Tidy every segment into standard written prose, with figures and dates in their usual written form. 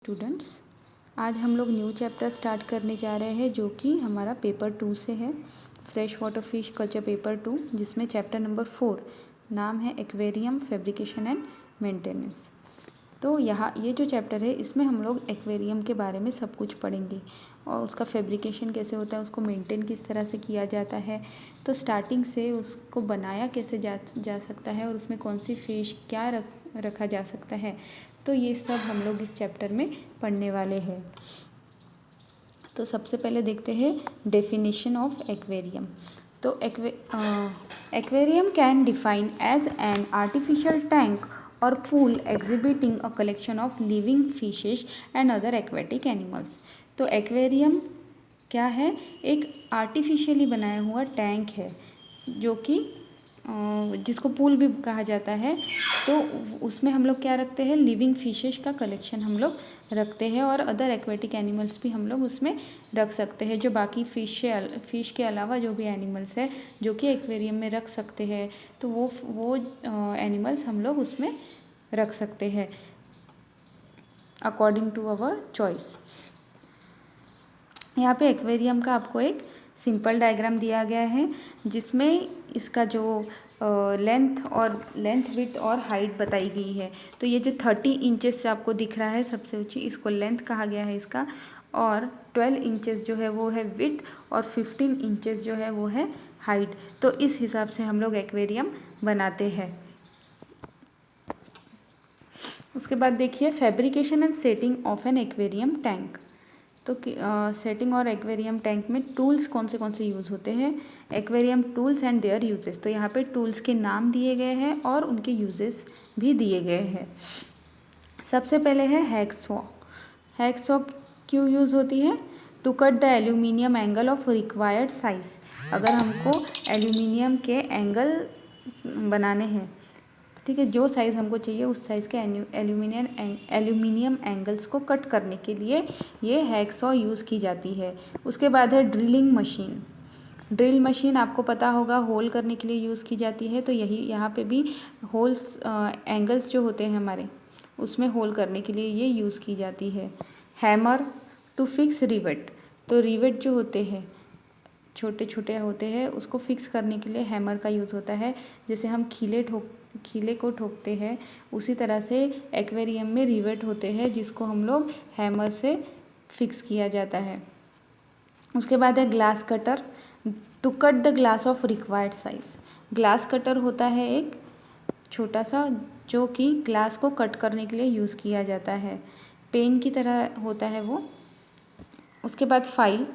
Students, आज हम लोग न्यू चैप्टर स्टार्ट करने जा रहे हैं जो कि हमारा पेपर 2 से है, fresh water fish culture paper 2, जिसमें चैप्टर नंबर 4 नाम है एक्वेरियम फैब्रिकेशन एंड मेंटेनेंस। तो यहाँ ये जो चैप्टर है इसमें हम लोग एक्वेरियम के बारे में सब कुछ पढ़ेंगे और उसका फैब्रिकेशन कैसे होता है, उसको मेंटेन किस तरह से किया जाता है, तो स्टार्टिंग से उसको बनाया कैसे जा सकता है और उसमें कौन सी फिश क्या रखा जा सकता है, तो ये सब हम लोग इस चैप्टर में पढ़ने वाले हैं। तो सबसे पहले देखते हैं डेफिनेशन ऑफ एक्वेरियम। तो aquarium can define as an artificial tank और pool exhibiting a collection of living fishes and other aquatic animals. तो एक्वेरियम क्या है? एक आर्टिफिशियली बनाया हुआ टैंक है जो कि जिसको पूल भी कहा जाता है। तो उसमें हम लोग क्या रखते हैं? लिविंग फिशेस का कलेक्शन हम लोग रखते हैं और अदर एक्वेटिक एनिमल्स भी हम लोग उसमें रख सकते हैं। जो बाकी फिश के अलावा जो भी एनिमल्स है जो कि एक्वेरियम में रख सकते हैं, तो वो एनिमल्स हम लोग उसमें रख सकते हैं अकॉर्डिंग टू अवर चॉइस। यहाँ पे एक्वेरियम का आपको एक सिंपल डायग्राम दिया गया है जिसमें इसका जो लेंथ विड्थ और हाइट बताई गई है। तो ये जो 30 इंचेस आपको दिख रहा है सबसे ऊंची, इसको लेंथ कहा गया है इसका, और 12 इंचेस जो है वो है विड्थ और 15 इंचेस जो है वो है हाइट। तो इस हिसाब से हम लोग एक्वेरियम बनाते हैं। उसके बाद देखिए fabrication and setting of an aquarium tank. तो सेटिंग और एक्वेरियम टैंक में टूल्स कौन से यूज़ होते हैं? Aquarium tools and their uses. तो यहाँ पे टूल्स के नाम दिए गए हैं और उनके यूजेस भी दिए गए हैं। सबसे पहले है हैक्सॉ। हैक्सॉ क्यों यूज़ होती है? To cut the aluminium angle of required size. अगर हमको एल्यूमिनियम के एंगल बनाने हैं, ठीक है, जो साइज़ हमको चाहिए उस साइज़ के एल्यूमिनियम एंगल्स को कट करने के लिए ये हैक्सॉ यूज़ की जाती है। उसके बाद है ड्रिलिंग मशीन। ड्रिल मशीन आपको पता होगा होल करने के लिए यूज़ की जाती है। तो यही यहाँ पे भी होल्स एंगल्स जो होते हैं हमारे, उसमें होल करने के लिए ये यूज़ की जाती है। Hammer to fix rivet. तो रिवेट जो होते हैं छोटे छोटे होते हैं, उसको फिक्स करने के लिए हैमर का यूज़ होता है। जैसे हम खीले को ठोकते हैं, उसी तरह से एक्वेरियम में रिवेट होते हैं जिसको हम लोग हैमर से फिक्स किया जाता है। उसके बाद है glass cutter to cut the glass of required size. Glass cutter होता है एक छोटा सा जो कि ग्लास को कट करने के लिए यूज़ किया जाता है, पेन की तरह होता है वो। उसके बाद file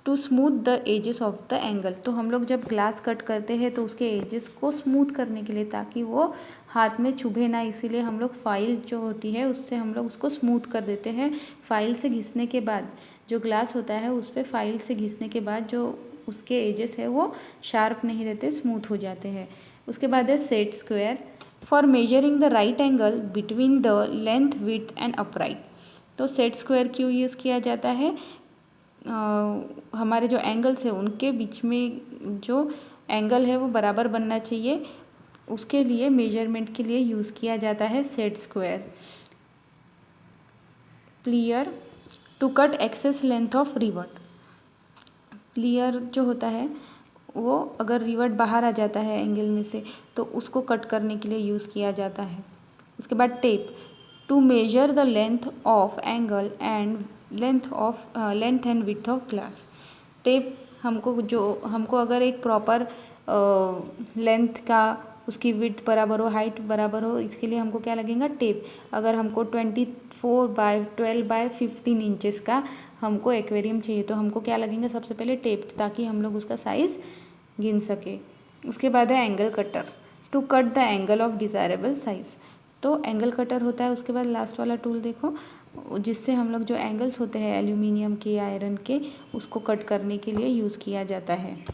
to smooth the edges of the angle. तो हम लोग जब ग्लास कट करते हैं तो उसके एजेस को स्मूथ करने के लिए, ताकि वो हाथ में चुभे ना, इसीलिए हम लोग फाइल जो होती है उससे हम लोग उसको स्मूथ कर देते हैं। फाइल से घिसने के बाद जो ग्लास होता है उस पर फाइल से घिसने के बाद जो उसके एजेस है वो शार्प नहीं रहते, स्मूथ हो जाते हैं। उसके बाद है set square for measuring the right angle between the length width and upright. तो सेट स्क्वायर क्यों यूज़ किया जाता है? हमारे जो एंगल्स है उनके बीच में जो एंगल है वो बराबर बनना चाहिए, उसके लिए मेजरमेंट के लिए यूज़ किया जाता है set square. Plier to cut excess length of rivet. Plier जो होता है वो अगर रिवर्ट बाहर आ जाता है एंगल में से तो उसको कट करने के लिए यूज़ किया जाता है। उसके बाद tape to measure the length of angle and length and width of glass. Tape हमको अगर एक प्रॉपर लेंथ का, उसकी विड्थ बराबर हो, हाइट बराबर हो, इसके लिए हमको क्या लगेगा? टेप। अगर हमको 24/12/15 इंचेस का हमको एक्वेरियम चाहिए तो हमको क्या लगेगा? सबसे पहले टेप, ताकि हम लोग उसका साइज़ गिन सके। उसके बाद है angle cutter to cut the angle of desirable size. तो एंगल कटर होता है। उसके बाद लास्ट वाला टूल देखो, जिससे हम लोग जो एंगल्स होते हैं एल्यूमिनियम के या आयरन के, उसको कट करने के लिए यूज़ किया जाता है।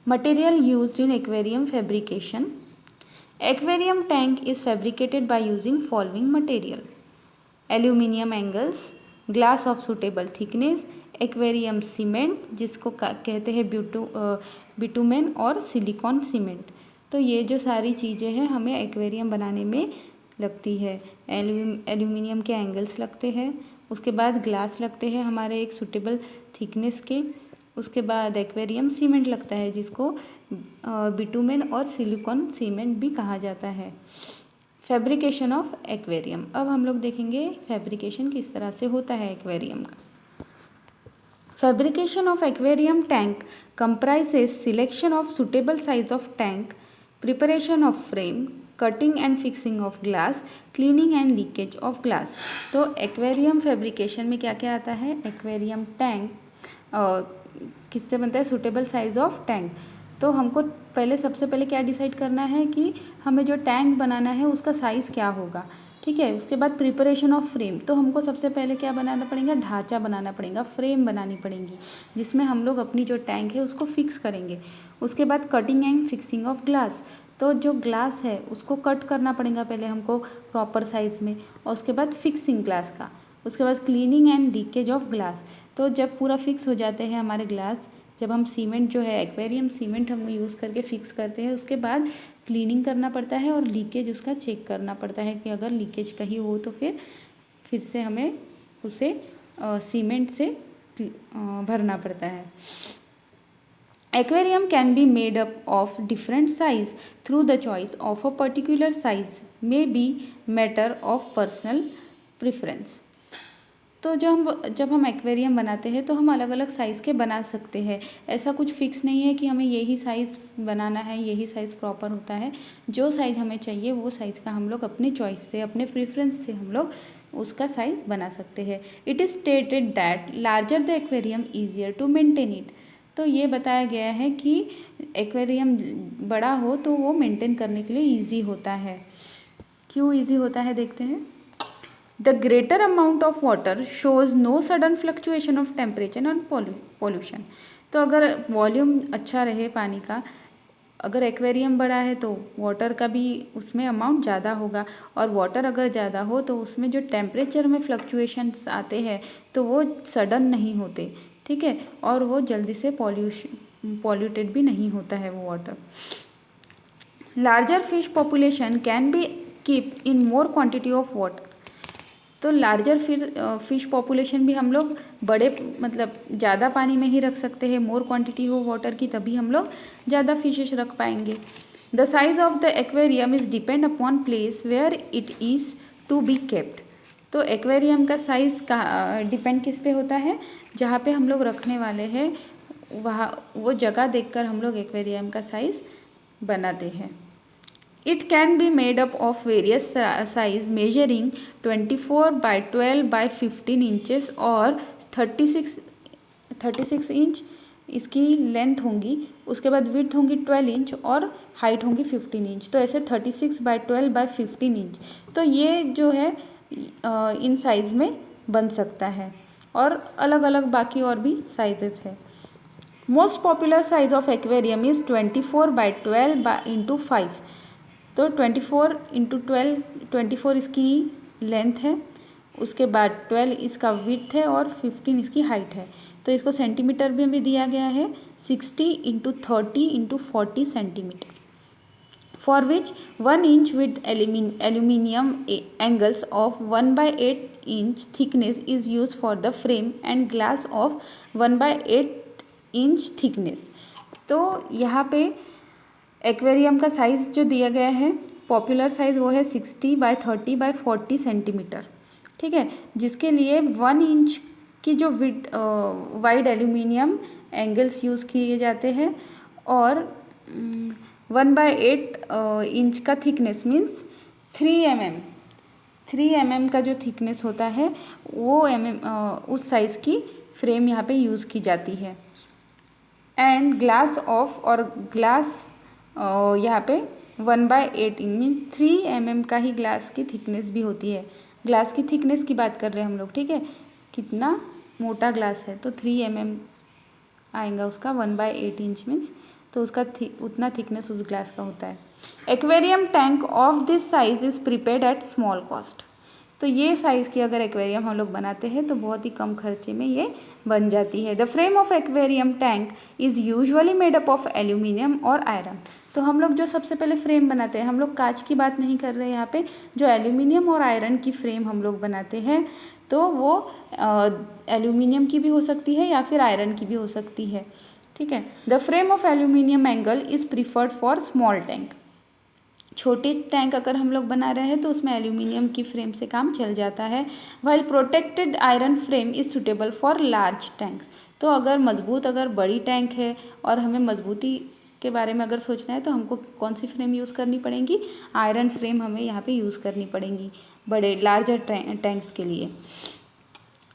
Material used in aquarium fabrication. Aquarium tank is fabricated by using following material: aluminium angles, glass of suitable thickness, aquarium cement जिसको कहते हैं बिटुमेन, और सिलिकॉन सीमेंट। तो ये जो सारी चीज़ें हैं हमें एक्वेरियम बनाने में लगती है, एल्यूमिनियम के एंगल्स लगते हैं, उसके बाद ग्लास लगते हैं हमारे एक सूटेबल थिकनेस के, उसके बाद एक्वेरियम सीमेंट लगता है जिसको बिटुमेन और सिलिकॉन सीमेंट भी कहा जाता है। फैब्रिकेशन ऑफ एक्वेरियम, अब हम लोग देखेंगे फैब्रिकेशन किस तरह से होता है एक्वेरियम का। Fabrication of aquarium tank comprises selection of suitable size of tank, preparation of frame, cutting and fixing of glass, cleaning and leakage of glass। तो एक्वेरियम फैब्रिकेशन में क्या क्या आता है, एक्वेरियम टैंक किससे बनता है, सुटेबल साइज ऑफ टैंक। तो हमको पहले सबसे पहले क्या डिसाइड करना है कि हमें जो टैंक बनाना है उसका साइज़ क्या होगा, ठीक है। उसके बाद प्रिपरेशन ऑफ फ्रेम, तो हमको सबसे पहले क्या बनाना पड़ेगा, ढांचा बनाना पड़ेगा, फ्रेम बनानी पड़ेगी जिसमें हम लोग अपनी जो टैंक है उसको फिक्स करेंगे। उसके बाद cutting and fixing of glass, तो जो ग्लास है उसको कट करना पड़ेगा पहले हमको प्रॉपर साइज़ में, और उसके बाद फिक्सिंग ग्लास का। उसके बाद cleaning and leakage of glass, तो जब पूरा फिक्स हो जाते हैं हमारे ग्लास, जब हम सीमेंट जो है एक्वेरियम सीमेंट हम यूज़ करके फिक्स करते हैं, उसके बाद क्लीनिंग करना पड़ता है और लीकेज उसका चेक करना पड़ता है कि अगर लीकेज कहीं हो तो फिर से हमें उसे सीमेंट से भरना पड़ता है। Aquarium can be made up of different size through the choice of a particular size may be matter of personal preference. तो जब हम एक्वेरियम बनाते हैं तो हम अलग अलग साइज़ के बना सकते हैं, ऐसा कुछ फिक्स नहीं है कि हमें यही साइज़ बनाना है, यही साइज़ प्रॉपर होता है। जो साइज़ हमें चाहिए वो साइज़ का हम लोग अपने चॉइस से, अपने प्रेफरेंस से हम लोग उसका साइज़ बना सकते हैं। It is stated that larger the aquarium easier to maintain it, तो ये बताया गया है कि एक्वेरियम बड़ा हो तो वो मेंटेन करने के लिए ईजी होता है। क्यों ईजी होता है देखते हैं। The greater amount of water shows no sudden fluctuation of temperature and pollution। तो अगर वॉल्यूम अच्छा रहे पानी का, अगर एक्वेरियम बड़ा है तो वाटर का भी उसमें अमाउंट ज़्यादा होगा, और वाटर अगर ज़्यादा हो तो उसमें जो टेम्परेचर में फ्लक्चुएशंस आते हैं तो वो सडन नहीं होते, ठीक है, और वो जल्दी से पॉल्यूटेड भी नहीं होता है वो water. Larger fish population can be keep in more quantity of water, तो लार्जर फिश पॉपुलेशन भी हम लोग बड़े मतलब ज़्यादा पानी में ही रख सकते हैं, मोर क्वांटिटी हो वाटर की तभी हम लोग ज़्यादा फिशेस रख पाएंगे। The size of the aquarium is depend upon place where it is to be kept, तो एक्वेरियम का साइज़ का डिपेंड किस पे होता है, जहाँ पे हम लोग रखने वाले हैं वहाँ वो जगह देखकर हम लोग एक्वेरियम का साइज़ बनाते हैं। It can be made up of various size measuring 24 by 12 by 15 inches और 36 इंच इसकी लेंथ होंगी, उसके बाद विड्थ होंगी 12 इंच और हाइट होंगी 15 इंच, तो ऐसे 36 by 12 by 15 इंच, तो ये जो है इन साइज़ में बन सकता है, और अलग अलग बाकी और भी साइजेस है। Most popular size of aquarium is 24 by 12 by into 5, तो 24 into 12, 24 इसकी लेंथ है, उसके बाद 12 इसका विड्थ है और 15 इसकी हाइट है, तो इसको सेंटीमीटर में भी दिया गया है 60 into 30 into 40 centimetre, for which 1 inch with aluminium angles of 1/8 inch thickness is use for the frame and glass of 1/8 inch thickness. तो यहाँ पे एक्वेरियम का साइज़ जो दिया गया है, पॉपुलर साइज़ वो है 60 by 30 by 40 सेंटीमीटर, ठीक है, जिसके लिए 1 इंच की जो वाइड एल्यूमिनियम एंगल्स यूज़ किए जाते हैं, और 1/8 इंच का थिकनेस मीन्स 3 mm का जो थिकनेस होता है वो उस साइज़ की फ्रेम यहाँ पे यूज़ की जाती है। एंड ग्लास यहाँ पे 1/8 इंच मीन्स 3 mm का ही ग्लास की थिकनेस भी होती है। ग्लास की थिकनेस की बात कर रहे हैं हम लोग, ठीक है, कितना मोटा ग्लास है तो 3 mm आएगा उसका 1/8 इंच मीन्स, तो उसका उतना थिकनेस उस ग्लास का होता है। Aquarium tank of this size is prepared at small cost, तो ये साइज़ की अगर एक्वेरियम हम लोग बनाते हैं तो बहुत ही कम खर्चे में ये बन जाती है। The frame of aquarium tank is usually made up of aluminium और आयरन। तो हम लोग जो सबसे पहले फ्रेम बनाते हैं, हम लोग कांच की बात नहीं कर रहे हैं यहाँ पे, जो एल्यूमिनियम और आयरन की फ्रेम हम लोग बनाते हैं तो वो एल्यूमिनियम की भी हो सकती है या फिर आयरन की भी हो सकती है। ठीक है। The frame of aluminium angle is preferred for small tank. छोटे टैंक अगर हम लोग बना रहे हैं तो उसमें एल्यूमिनियम की फ्रेम से काम चल जाता है। While protected iron frame is suitable for large tanks. तो अगर बड़ी टैंक है और हमें मजबूती के बारे में अगर सोचना है तो हमको कौन सी फ्रेम यूज़ करनी पड़ेगी? आयरन फ्रेम हमें यहाँ पे यूज़ करनी पड़ेगी बड़े लार्जर टैंक्स के लिए।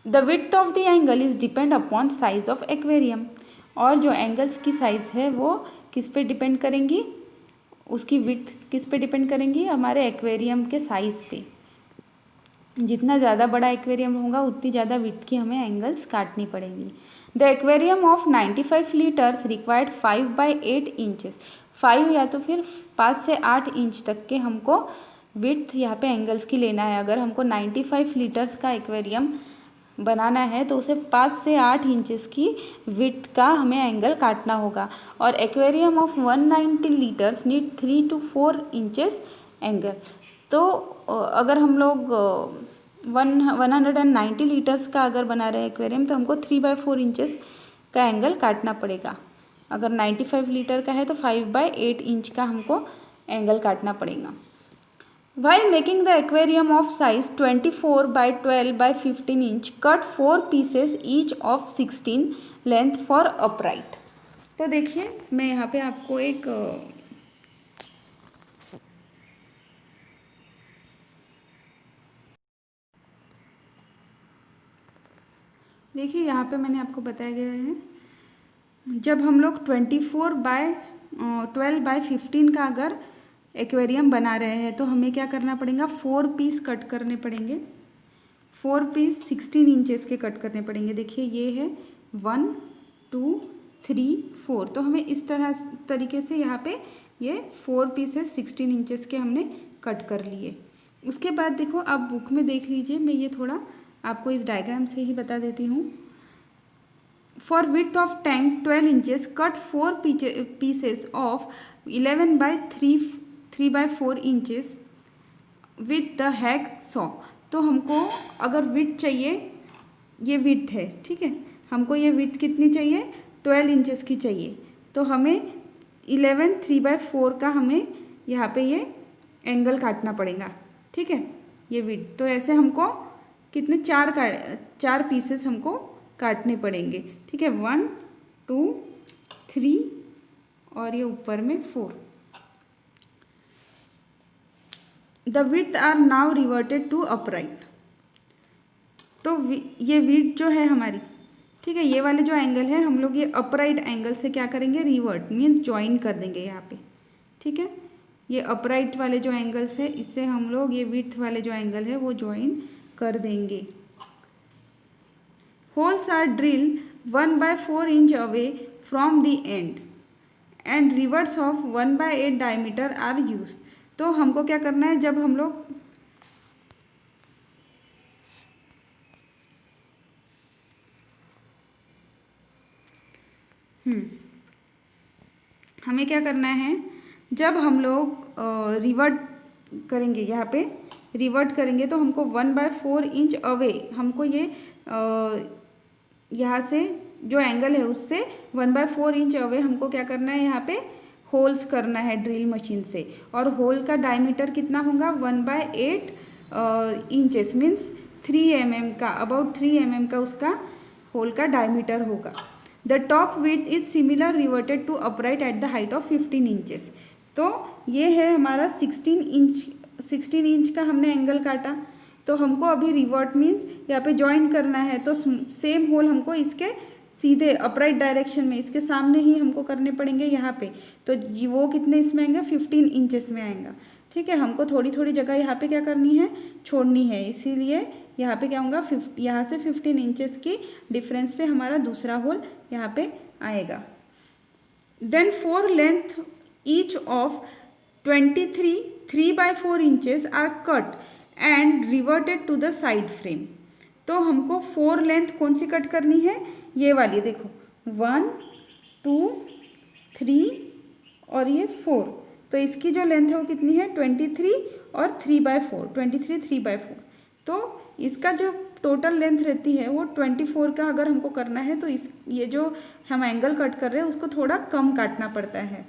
The width of the angle is depend upon size of aquarium. और जो एंगल्स की साइज़ है वो किस पे डिपेंड करेंगी? उसकी विड्थ किस पे डिपेंड करेंगी? हमारे एक्वेरियम के साइज़ पे। जितना ज़्यादा बड़ा एक्वेरियम होगा उतनी ज़्यादा विड्थ की हमें एंगल्स काटनी पड़ेंगी। The aquarium of 95 litres required 5/8 inches. 5 या तो फिर 5 से 8 इंच तक के हमको विड्थ यहाँ पे एंगल्स की लेना है। अगर हमको 95 लीटर्स का एक्वेरियम बनाना है तो उसे 5 से 8 इंचेस की विड्थ का हमें एंगल काटना होगा। और aquarium of 190 litres need 3 to 4 inches angle. तो अगर हम लोग 190 लीटर्स का अगर बना रहे हैं एक्वेरियम तो हमको 3/4 इंचेस का एंगल काटना पड़ेगा। अगर 95 लीटर का है तो 5/8 इंच का हमको एंगल काटना पड़ेगा। While making the aquarium of size 24/12/15 inch, cut 4 pieces each of 16 length for upright। तो देखिए मैं यहाँ पे आपको एक देखिए यहाँ पे मैंने आपको बताया गया है, जब हम लोग 24/12/15 का अगर एक्वेरियम बना रहे हैं तो हमें क्या करना पड़ेगा? 4 पीस कट करने पड़ेंगे। 4 पीस 16 इंचेस के कट करने पड़ेंगे। देखिए ये है 1 2 3 4। तो हमें इस तरीके से यहाँ पे ये 4 पीसेस 16 इंचेस के हमने कट कर लिए। उसके बाद देखो आप बुक में देख लीजिए, मैं ये थोड़ा आपको इस डायग्राम से ही बता देती हूँ। For width of tank 12 inches, cut 4 pieces of 11/3/4 inches with the hacksaw। तो हमको अगर विड्थ चाहिए, ये विड्थ है, ठीक है, हमको ये विड्थ कितनी चाहिए? 12 इंचेस की चाहिए। तो हमें 11/3/4 का हमें यहाँ पे ये एंगल काटना पड़ेगा। ठीक है, ये विड्थ। तो ऐसे हमको कितने 4 पीसेस हमको काटने पड़ेंगे। ठीक है, 1 2 3 और ये ऊपर में 4। The width are now riveted to upright. तो ये विड्थ जो है हमारी, ठीक है, ये वाले जो एंगल है हम लोग ये अपराइट एंगल से क्या करेंगे? रिवर्ट मीन्स ज्वाइन कर देंगे यहाँ पे। ठीक है, ये अपराइट वाले जो एंगल्स है इससे हम लोग ये विड्थ वाले जो एंगल है वो ज्वाइन कर देंगे। Holes are drilled 1/4 inch away from the end and rivets of 1/8 diameter are used। तो हमको क्या करना है? जब हम लोग हमें क्या करना है? जब हम लोग रिवर्ट करेंगे, यहाँ पे रिवर्ट करेंगे तो हमको 1/4 इंच अवे, हमको ये यहाँ से जो एंगल है उससे 1/4 इंच अवे हमको क्या करना है? यहाँ पे होल्स करना है ड्रिल मशीन से। और होल का डायमीटर कितना होगा? 1/8 इंचेस मीन्स 3 mm का, अबाउट 3 mm का उसका होल का डायमीटर होगा। The top width is similar riveted to upright at the height of 15 inches. तो ये है हमारा 16 इंच का हमने एंगल काटा। तो हमको अभी रिवर्ट मीन्स यहाँ पे ज्वाइन करना है, तो सेम होल हमको इसके सीधे अपराइट डायरेक्शन में इसके सामने ही हमको करने पड़ेंगे यहाँ पे। तो वो कितने इसमें आएंगे? 15 इंचेस में आएगा। ठीक है, हमको थोड़ी थोड़ी जगह यहाँ पे क्या करनी है? छोड़नी है। इसीलिए यहाँ पे क्या होगा? यहाँ से 15 इंचेस की डिफरेंस पे हमारा दूसरा होल यहाँ पे आएगा। Then 4 length each of 23 3/4 inches are cut and riveted to the side frame. तो हमको 4 लेंथ कौन सी कट करनी है, ये वाली देखो 1 2 3 और ये 4। तो इसकी जो लेंथ है वो कितनी है 23 और 3/4, 23 3/4। तो इसका जो टोटल लेंथ रहती है वो 24 का अगर हमको करना है तो ये जो हम एंगल कट कर रहे हैं उसको थोड़ा कम काटना पड़ता है।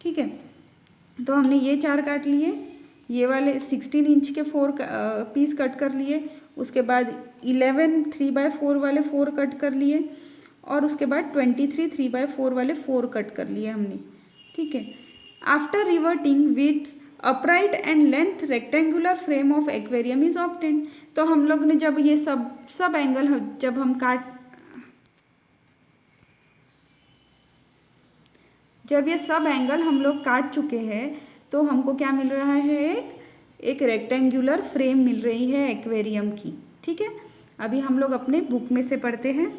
ठीक है, तो हमने ये 4 काट लिए, ये वाले 16 इंच के 4 पीस कट कर लिए, उसके बाद 11 3/4 वाले 4 कट कर लिए और उसके बाद 23 3/4 वाले 4 कट कर लिए हमने। ठीक है, after reverting width upright and length rectangular frame of aquarium is obtained. तो हम लोग ने जब ये सब एंगल जब ये सब एंगल हम लोग काट चुके हैं तो हमको क्या मिल रहा है, एक रेक्टेंगुलर फ्रेम मिल रही है एक्वेरियम की। ठीक है, अभी हम लोग अपने बुक में से पढ़ते हैं।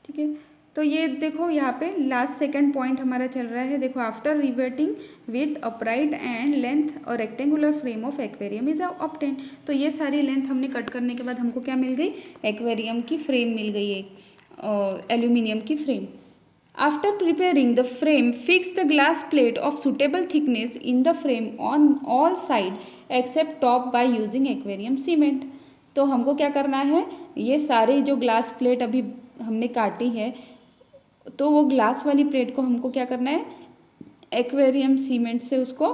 ठीक है, तो ये देखो यहाँ पे लास्ट सेकंड पॉइंट हमारा चल रहा है। देखो after riveting with upright and length और rectangular frame of aquarium is obtained. तो ये सारी लेंथ हमने कट करने के बाद हमको क्या मिल गई, एक्वेरियम की फ्रेम मिल गई, एक एल्यूमिनियम की frame. After preparing the frame fix the glass plate of suitable thickness in the frame on all side except top by using aquarium cement. तो हमको क्या करना है, ये सारे जो ग्लास प्लेट अभी हमने काटी है तो वो ग्लास वाली प्लेट को हमको क्या करना है, एक्वेरियम सीमेंट से उसको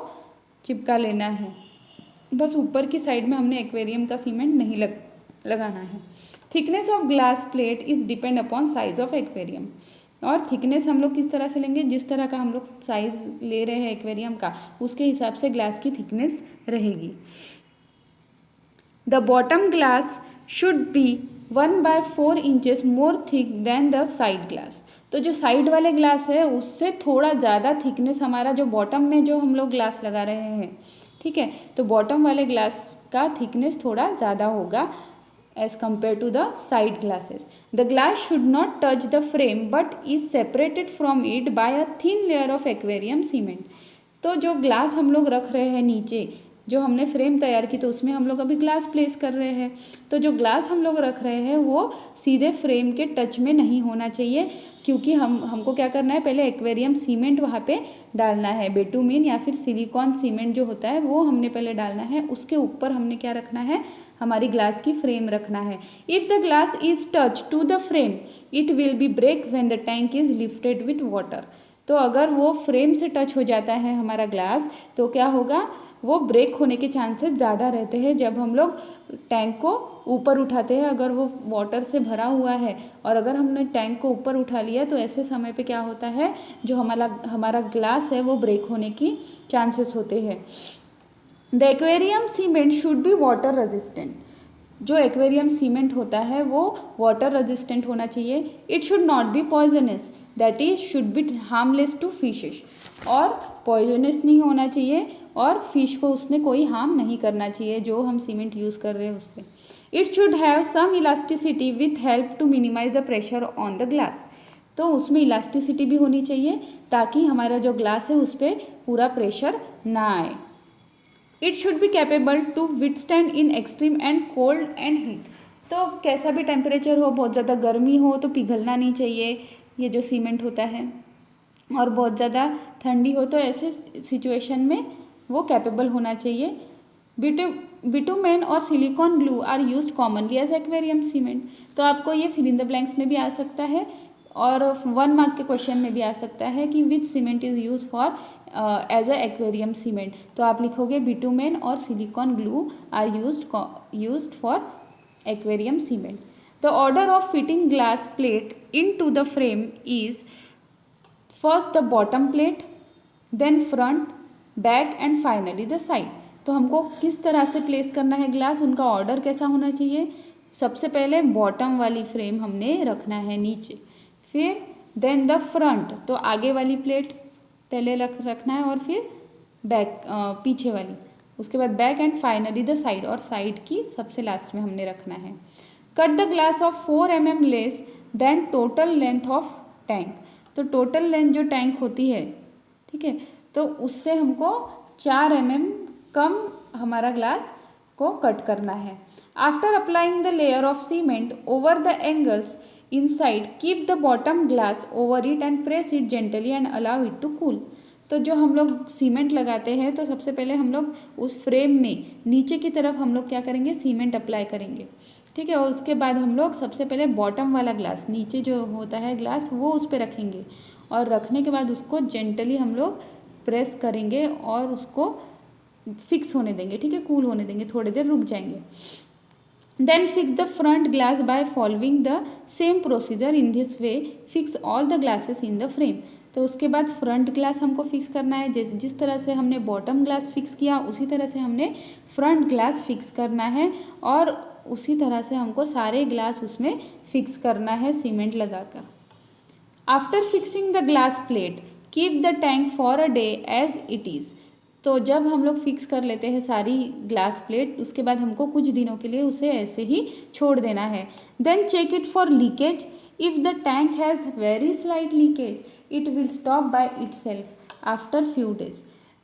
चिपका लेना है। बस ऊपर की साइड में हमने एक्वेरियम का सीमेंट नहीं लगाना है। Thickness of glass plate is depend upon size of aquarium. और थिकनेस हम लोग किस तरह से लेंगे, जिस तरह का हम लोग साइज ले रहे हैं एक्वेरियम का उसके हिसाब से ग्लास की थिकनेस रहेगी। The bottom glass should be 1/4 inches more thick than the side glass. तो जो साइड वाले ग्लास है उससे थोड़ा ज़्यादा थिकनेस हमारा जो बॉटम में जो हम लोग ग्लास लगा रहे हैं, ठीक है, तो बॉटम वाले ग्लास का थिकनेस थोड़ा ज़्यादा होगा as compare to the side glasses. The glass should not touch the frame but is separated from it by a thin layer of aquarium cement. तो जो ग्लास हम लोग रख रहे हैं नीचे, जो हमने फ्रेम तैयार की तो उसमें हम लोग अभी ग्लास प्लेस कर रहे हैं, तो जो ग्लास हम लोग रख रहे हैं वो सीधे फ्रेम के टच में नहीं होना चाहिए, क्योंकि हमको क्या करना है, पहले एक्वेरियम सीमेंट वहाँ पे डालना है। बिटुमेन या फिर सिलिकॉन सीमेंट जो होता है वो हमने पहले डालना है, उसके ऊपर हमने क्या रखना है, हमारी ग्लास की फ्रेम रखना है। If the glass is touch to the frame it will be break when the tank is lifted with water. तो अगर वो फ्रेम से टच हो जाता है हमारा ग्लास तो क्या होगा, वो ब्रेक होने के चांसेस ज़्यादा रहते हैं जब हम लोग टैंक को ऊपर उठाते हैं। अगर वो वाटर से भरा हुआ है और अगर हमने टैंक को ऊपर उठा लिया तो ऐसे समय पे क्या होता है, जो हमारा ग्लास है वो ब्रेक होने की चांसेस होते हैं। The aquarium cement should be water resistant. जो एक्वेरियम सीमेंट होता है वो वाटर रेजिस्टेंट होना चाहिए। It should not be poisonous, that is should be harmless to fishes. और पॉइजनस नहीं होना चाहिए और फिश को उसने कोई हार्म नहीं करना चाहिए जो हम सीमेंट यूज़ कर रहे हैं उससे। It should have some elasticity with help to minimize the pressure on the glass. तो उसमें इलास्टिसिटी भी होनी चाहिए ताकि हमारा जो ग्लास है उस पर पूरा प्रेशर ना आए। It should be capable to withstand in extreme and cold and heat. तो कैसा भी टेम्परेचर हो, बहुत ज़्यादा गर्मी हो तो पिघलना नहीं चाहिए ये जो सीमेंट होता है, और बहुत ज़्यादा ठंडी हो तो ऐसे सिचुएशन में वो कैपेबल होना चाहिए। बिटुमेन और silicone glue are used commonly as aquarium cement. तो आपको ये फिल इन द ब्लैंक्स में भी आ सकता है और 1 मार्क के क्वेश्चन में भी आ सकता है कि which cement is use for as a aquarium cement. तो आप लिखोगे बिटुमेन और silicone glue are used for aquarium cement. The order of fitting glass plate into the frame is first the bottom plate, then front, back and finally the side. तो हमको किस तरह से place करना है glass, उनका order कैसा होना चाहिए, सबसे पहले बॉटम वाली फ्रेम हमने रखना है नीचे, फिर देन द फ्रंट, तो आगे वाली प्लेट पहले रखना है और फिर बैक पीछे वाली, उसके बाद back and finally the side, और साइड की सबसे लास्ट में हमने रखना है। Cut the glass of 4 mm less than total length of tank. तो टोटल लेंथ जो टैंक होती है, ठीक है, तो उससे हमको 4 mm कम हमारा ग्लास को कट करना है। After applying the layer of cement over the angles inside, keep the bottom glass over it and press it gently and allow it to cool. तो जो हम लोग सीमेंट लगाते हैं तो सबसे पहले हम लोग उस फ्रेम में नीचे की तरफ हम लोग क्या करेंगे, सीमेंट अप्लाई करेंगे, ठीक है, और उसके बाद हम लोग सबसे पहले बॉटम वाला ग्लास, नीचे जो होता है ग्लास, वो उस पर रखेंगे, और रखने के बाद उसको जेंटली हम लोग प्रेस करेंगे और उसको फिक्स होने देंगे, ठीक है, कूल होने देंगे, थोड़ी देर रुक जाएंगे। Then fix the front glass by following the same procedure, in this way fix all the glasses in the frame. तो उसके बाद फ्रंट ग्लास हमको फिक्स करना है, जैसे जिस तरह से हमने बॉटम ग्लास फिक्स किया उसी तरह से हमने फ्रंट ग्लास फिक्स करना है, और उसी तरह से हमको सारे ग्लास उसमें फिक्स करना है सीमेंट लगाकर। After fixing the glass plate, keep the tank for a day as it is. तो जब हम लोग फिक्स कर लेते हैं सारी ग्लास प्लेट, उसके बाद हमको कुछ दिनों के लिए उसे ऐसे ही छोड़ देना है। Then check it for leakage, if the tank has very slight leakage it will stop by itself after few days.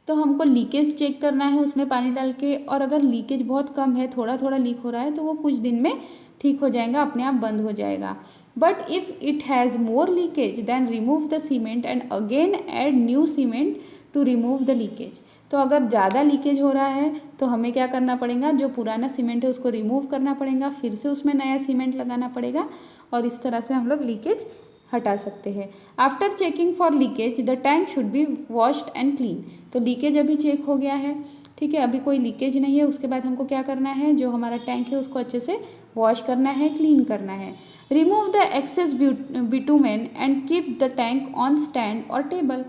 तो हमको लीकेज चेक करना है उसमें पानी डाल के, और अगर लीकेज बहुत कम है, थोड़ा थोड़ा लीक हो रहा है, तो वो कुछ दिन में ठीक हो जाएगा, अपने आप बंद हो जाएगा। But if it has more leakage then remove the cement and again add new cement to remove the leakage. तो अगर ज़्यादा लीकेज हो रहा है तो हमें क्या करना पड़ेगा, जो पुराना सीमेंट है उसको रिमूव करना पड़ेगा, फिर से उसमें नया सीमेंट लगाना पड़ेगा, और इस तरह से हम लोग लीकेज हटा सकते हैं। After checking for leakage the tank should be washed and clean. तो लीकेज अभी चेक हो गया है, ठीक है, अभी कोई लीकेज नहीं है। उसके बाद हमको क्या करना है, जो हमारा टैंक है उसको अच्छे से वॉश करना है, क्लीन करना है। Remove the excess bitumen and keep the tank on stand और टेबल।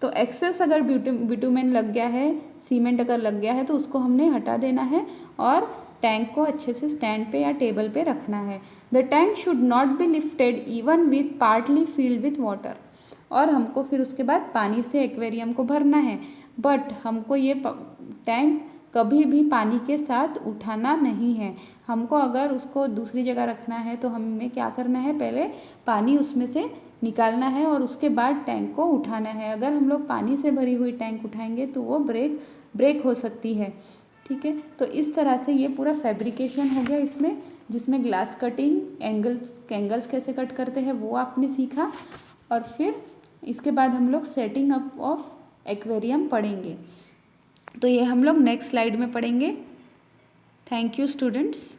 तो एक्सेस अगर बिटूमेन लग गया है, सीमेंट अगर लग गया है, तो उसको हमने हटा देना है और टैंक को अच्छे से स्टैंड पे या टेबल पे रखना है। The tank should not be lifted even with partly filled with water. और हमको फिर उसके बाद पानी से एक्वेरियम को भरना है, बट हमको ये टैंक कभी भी पानी के साथ उठाना नहीं है। हमको अगर उसको दूसरी जगह रखना है तो हमें क्या करना है, पहले पानी उसमें से निकालना है और उसके बाद टैंक को उठाना है। अगर हम लोग पानी से भरी हुई टैंक उठाएंगे तो वो ब्रेक हो सकती है, ठीक है। तो इस तरह से ये पूरा फैब्रिकेशन हो गया इसमें, जिसमें ग्लास कटिंग, एंगल्स कैसे कट करते हैं वो आपने सीखा, और फिर इसके बाद हम लोग सेटिंग अप ऑफ एक्वेरियम पढ़ेंगे। तो ये हम लोग नेक्स्ट स्लाइड में पढ़ेंगे। Thank you students.